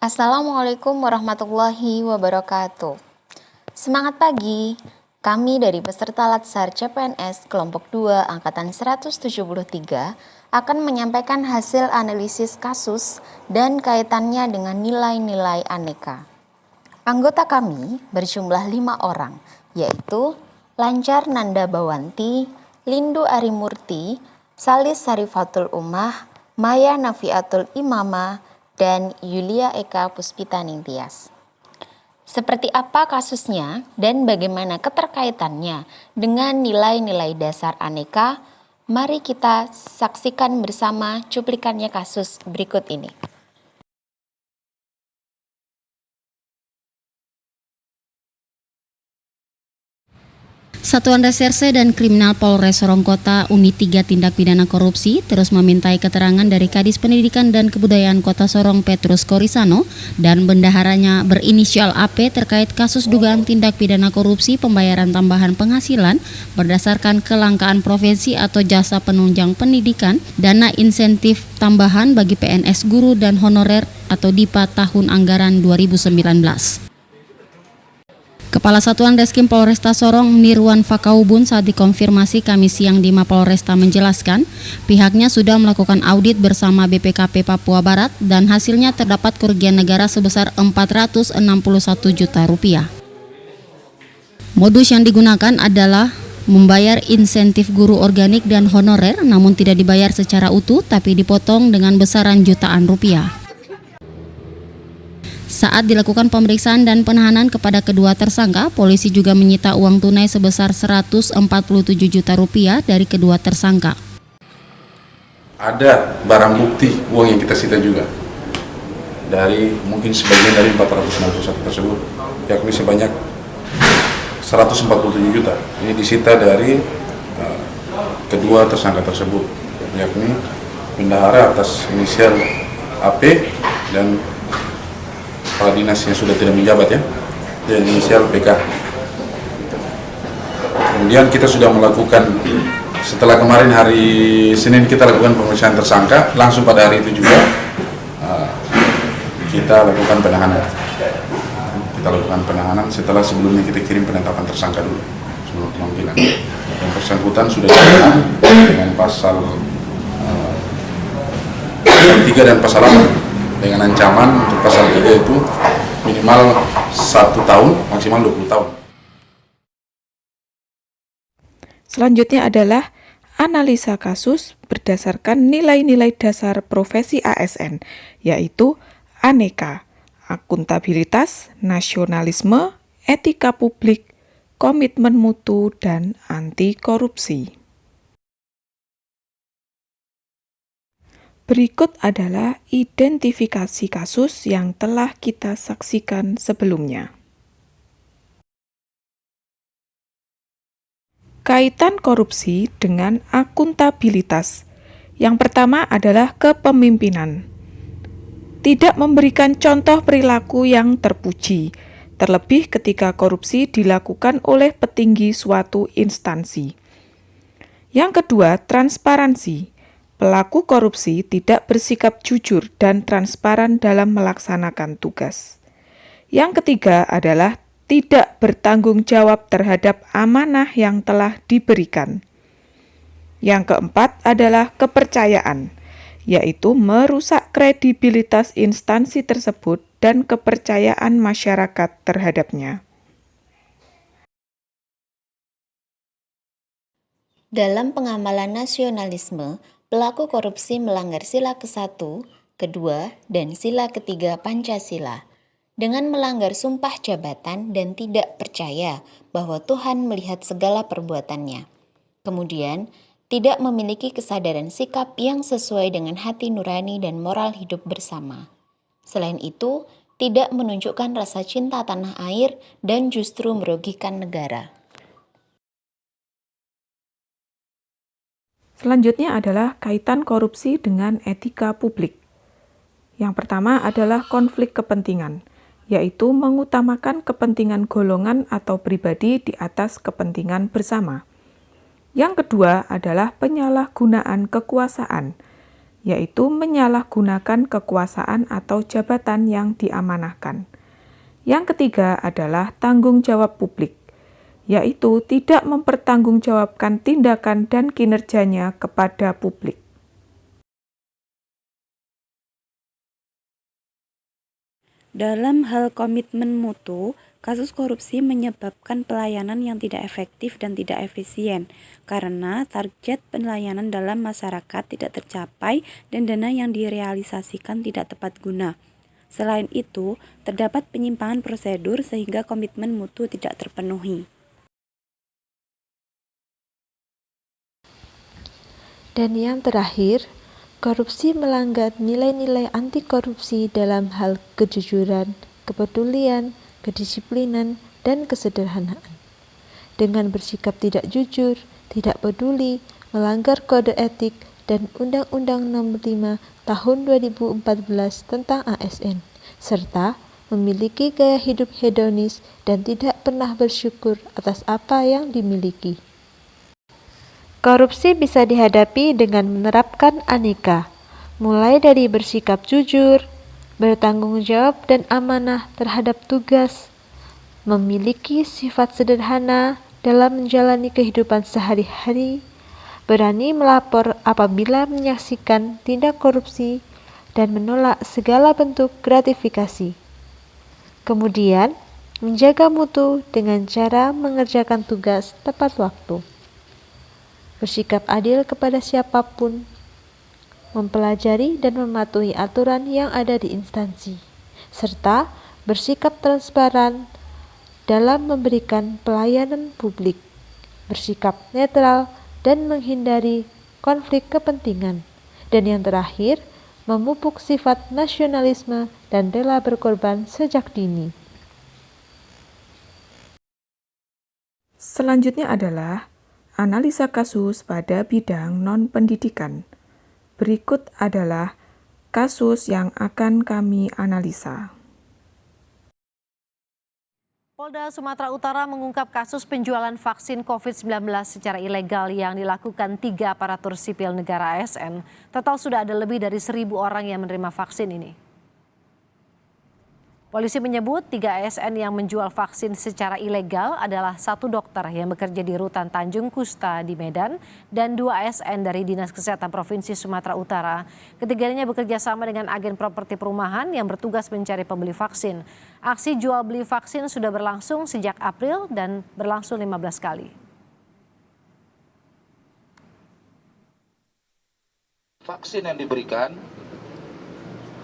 Assalamualaikum warahmatullahi wabarakatuh. Semangat pagi, kami dari peserta Latsar CPNS kelompok 2 angkatan 173 akan menyampaikan hasil analisis kasus dan kaitannya dengan nilai-nilai aneka. Anggota kami berjumlah 5 orang, yaitu Lancar Nanda Bawanti, Lindu Arimurti, Salis Sarifatul Ummah, Maya Nafiatul Imamah, dan Yulia Eka Puspita Ningtyas. Seperti apa kasusnya dan bagaimana keterkaitannya dengan nilai-nilai dasar aneka? Mari kita saksikan bersama cuplikannya kasus berikut ini. Satuan Reserse dan Kriminal Polres Sorong Kota Unit 3 Tindak Pidana Korupsi terus memintai keterangan dari Kadis Pendidikan dan Kebudayaan Kota Sorong Petrus Korisano dan bendaharanya berinisial AP terkait kasus dugaan tindak pidana korupsi pembayaran tambahan penghasilan berdasarkan kelangkaan profesi atau jasa penunjang pendidikan, dana insentif tambahan bagi PNS guru dan honorer atau DIPA tahun anggaran 2019. Kepala Satuan Reskrim Polresta Sorong Nirwan Fakaubun saat dikonfirmasi Kamis siang di Mapolresta menjelaskan pihaknya sudah melakukan audit bersama BPKP Papua Barat dan hasilnya terdapat kerugian negara sebesar 461 juta rupiah. Modus yang digunakan adalah membayar insentif guru organik dan honorer namun tidak dibayar secara utuh tapi dipotong dengan besaran jutaan rupiah. Saat dilakukan pemeriksaan dan penahanan kepada kedua tersangka, polisi juga menyita uang tunai sebesar 147 juta rupiah dari kedua tersangka. Ada barang bukti uang yang kita sita juga dari mungkin sebagian dari 461 tersebut, yakni sebanyak 147 juta. Ini disita dari kedua tersangka tersebut, yakni bendahara atas inisial AP dan kepala dinas yang sudah tidak menjabat ya, dan inisial PK. Kemudian kita sudah melakukan, setelah kemarin hari Senin kita lakukan pemeriksaan tersangka, langsung pada hari itu juga kita lakukan penahanan. Kita lakukan penahanan setelah sebelumnya kita kirim penetapan tersangka dulu sebelum pemanggilan. Yang bersangkutan sudah ditahan dengan pasal 3 dan pasal 8. Dengan ancaman untuk pasal 3 itu minimal 1 tahun, maksimal 20 tahun. Selanjutnya adalah analisa kasus berdasarkan nilai-nilai dasar profesi ASN, yaitu aneka, akuntabilitas, nasionalisme, etika publik, komitmen mutu, dan anti korupsi. Berikut adalah identifikasi kasus yang telah kita saksikan sebelumnya. Kaitan korupsi dengan akuntabilitas. Yang pertama adalah kepemimpinan. Tidak memberikan contoh perilaku yang terpuji, terlebih ketika korupsi dilakukan oleh petinggi suatu instansi. Yang kedua, transparansi. Pelaku korupsi tidak bersikap jujur dan transparan dalam melaksanakan tugas. Yang ketiga adalah tidak bertanggung jawab terhadap amanah yang telah diberikan. Yang keempat adalah kepercayaan, yaitu merusak kredibilitas instansi tersebut dan kepercayaan masyarakat terhadapnya. Dalam pengamalan nasionalisme, pelaku korupsi melanggar sila ke-1, kedua, dan sila ketiga Pancasila dengan melanggar sumpah jabatan dan tidak percaya bahwa Tuhan melihat segala perbuatannya. Kemudian, tidak memiliki kesadaran sikap yang sesuai dengan hati nurani dan moral hidup bersama. Selain itu, tidak menunjukkan rasa cinta tanah air dan justru merugikan negara. Selanjutnya adalah kaitan korupsi dengan etika publik. Yang pertama adalah konflik kepentingan, yaitu mengutamakan kepentingan golongan atau pribadi di atas kepentingan bersama. Yang kedua adalah penyalahgunaan kekuasaan, yaitu menyalahgunakan kekuasaan atau jabatan yang diamanahkan. Yang ketiga adalah tanggung jawab publik, yaitu tidak mempertanggungjawabkan tindakan dan kinerjanya kepada publik. Dalam hal komitmen mutu, kasus korupsi menyebabkan pelayanan yang tidak efektif dan tidak efisien karena target pelayanan dalam masyarakat tidak tercapai dan dana yang direalisasikan tidak tepat guna. Selain itu, terdapat penyimpangan prosedur sehingga komitmen mutu tidak terpenuhi. Dan yang terakhir, korupsi melanggar nilai-nilai anti korupsi dalam hal kejujuran, kepedulian, kedisiplinan, dan kesederhanaan. Dengan bersikap tidak jujur, tidak peduli, melanggar kode etik dan Undang-Undang Nomor 5 Tahun 2014 tentang ASN, serta memiliki gaya hidup hedonis dan tidak pernah bersyukur atas apa yang dimiliki. Korupsi bisa dihadapi dengan menerapkan aneka, mulai dari bersikap jujur, bertanggung jawab dan amanah terhadap tugas, memiliki sifat sederhana dalam menjalani kehidupan sehari-hari, berani melapor apabila menyaksikan tindak korupsi, dan menolak segala bentuk gratifikasi. Kemudian, menjaga mutu dengan cara mengerjakan tugas tepat waktu. Bersikap adil kepada siapapun, mempelajari dan mematuhi aturan yang ada di instansi, serta bersikap transparan dalam memberikan pelayanan publik, bersikap netral dan menghindari konflik kepentingan. Dan yang terakhir, memupuk sifat nasionalisme dan rela berkorban sejak dini. Selanjutnya adalah analisa kasus pada bidang non-pendidikan. Berikut adalah kasus yang akan kami analisa. Polda Sumatera Utara mengungkap kasus penjualan vaksin COVID-19 secara ilegal yang dilakukan 3 aparatur sipil negara ASN. Total sudah ada lebih dari 1.000 orang yang menerima vaksin ini. Polisi menyebut 3 ASN yang menjual vaksin secara ilegal adalah 1 dokter yang bekerja di Rutan Tanjung Kusta di Medan dan 2 ASN dari Dinas Kesehatan Provinsi Sumatera Utara. Ketiganya bekerja sama dengan agen properti perumahan yang bertugas mencari pembeli vaksin. Aksi jual beli vaksin sudah berlangsung sejak April dan berlangsung 15 kali. Vaksin yang diberikan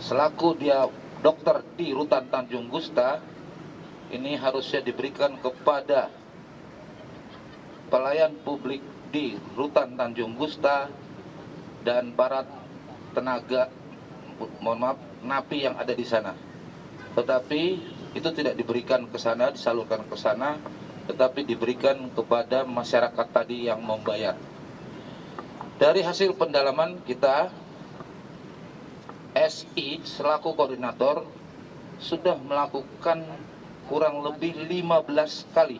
selaku dia dokter di Rutan Tanjung Gusta ini harusnya diberikan kepada pelayan publik di Rutan Tanjung Gusta dan para tenaga napi yang ada di sana. Tetapi itu tidak diberikan ke sana, disalurkan ke sana, tetapi diberikan kepada masyarakat tadi yang membayar. Dari hasil pendalaman kita, SI selaku koordinator sudah melakukan kurang lebih 15 kali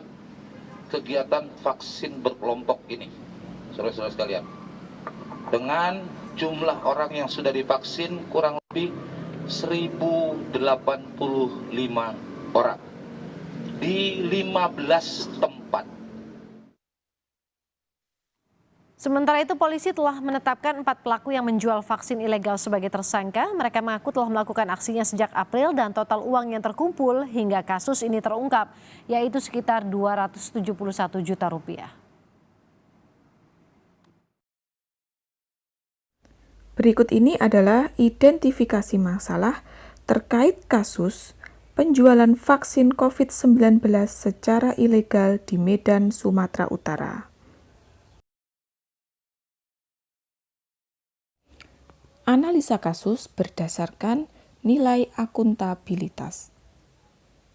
kegiatan vaksin berkelompok ini, saudara-saudara sekalian. Dengan jumlah orang yang sudah divaksin kurang lebih 1.085 orang di 15 tempat. Sementara itu polisi telah menetapkan 4 pelaku yang menjual vaksin ilegal sebagai tersangka. Mereka mengaku telah melakukan aksinya sejak April dan total uang yang terkumpul hingga kasus ini terungkap yaitu sekitar 271 juta rupiah. Berikut ini adalah identifikasi masalah terkait kasus penjualan vaksin COVID-19 secara ilegal di Medan, Sumatera Utara. Analisa kasus berdasarkan nilai akuntabilitas.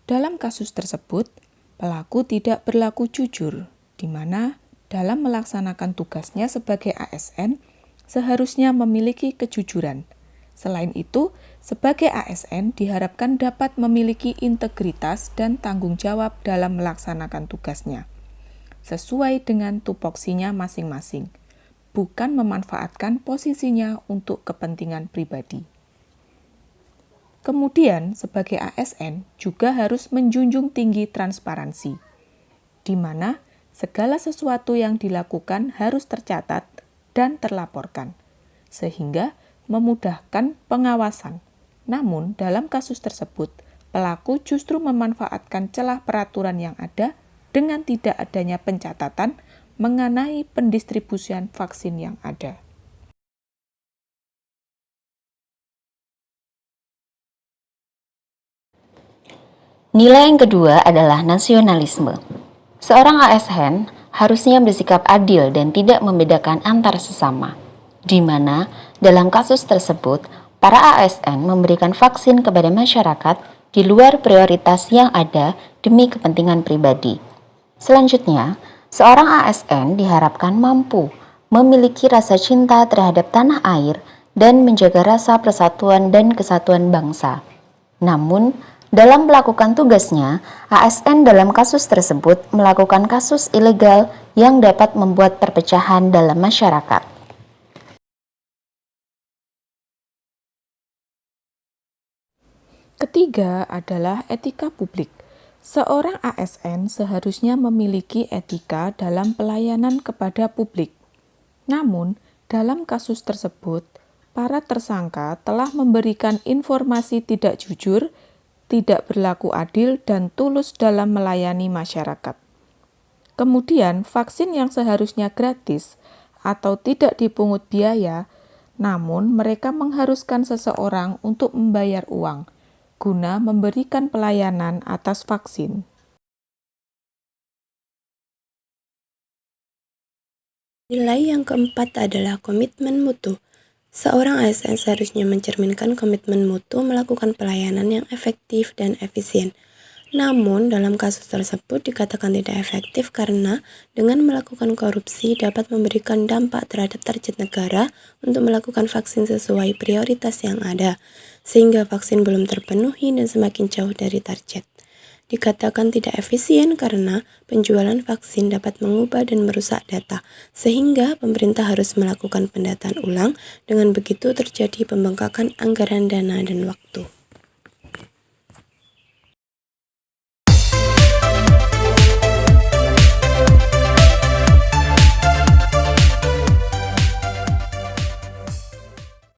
Dalam kasus tersebut, pelaku tidak berlaku jujur, di mana dalam melaksanakan tugasnya sebagai ASN seharusnya memiliki kejujuran. Selain itu, sebagai ASN diharapkan dapat memiliki integritas dan tanggung jawab dalam melaksanakan tugasnya, sesuai dengan tupoksinya masing-masing. bukan memanfaatkan posisinya untuk kepentingan pribadi. Kemudian, sebagai ASN juga harus menjunjung tinggi transparansi, di mana segala sesuatu yang dilakukan harus tercatat dan terlaporkan, sehingga memudahkan pengawasan. Namun, dalam kasus tersebut, pelaku justru memanfaatkan celah peraturan yang ada dengan tidak adanya pencatatan mengenai pendistribusian vaksin yang ada. Nilai yang kedua adalah nasionalisme. Seorang ASN harusnya bersikap adil dan tidak membedakan antar sesama, di mana dalam kasus tersebut, para ASN memberikan vaksin kepada masyarakat di luar prioritas yang ada demi kepentingan pribadi. Selanjutnya, seorang ASN diharapkan mampu memiliki rasa cinta terhadap tanah air dan menjaga rasa persatuan dan kesatuan bangsa. Namun, dalam melakukan tugasnya, ASN dalam kasus tersebut melakukan kasus ilegal yang dapat membuat perpecahan dalam masyarakat. Ketiga adalah etika publik. Seorang ASN seharusnya memiliki etika dalam pelayanan kepada publik. Namun, dalam kasus tersebut, para tersangka telah memberikan informasi tidak jujur, tidak berlaku adil, dan tulus dalam melayani masyarakat. Kemudian, vaksin yang seharusnya gratis atau tidak dipungut biaya, namun mereka mengharuskan seseorang untuk membayar uang guna memberikan pelayanan atas vaksin. Nilai yang keempat adalah komitmen mutu. Seorang ASN seharusnya mencerminkan komitmen mutu melakukan pelayanan yang efektif dan efisien. Namun, dalam kasus tersebut dikatakan tidak efektif karena dengan melakukan korupsi dapat memberikan dampak terhadap target negara untuk melakukan vaksin sesuai prioritas yang ada, sehingga vaksin belum terpenuhi dan semakin jauh dari target. Dikatakan tidak efisien karena penjualan vaksin dapat mengubah dan merusak data, sehingga pemerintah harus melakukan pendataan ulang. Dengan begitu terjadi pembengkakan anggaran dana dan waktu.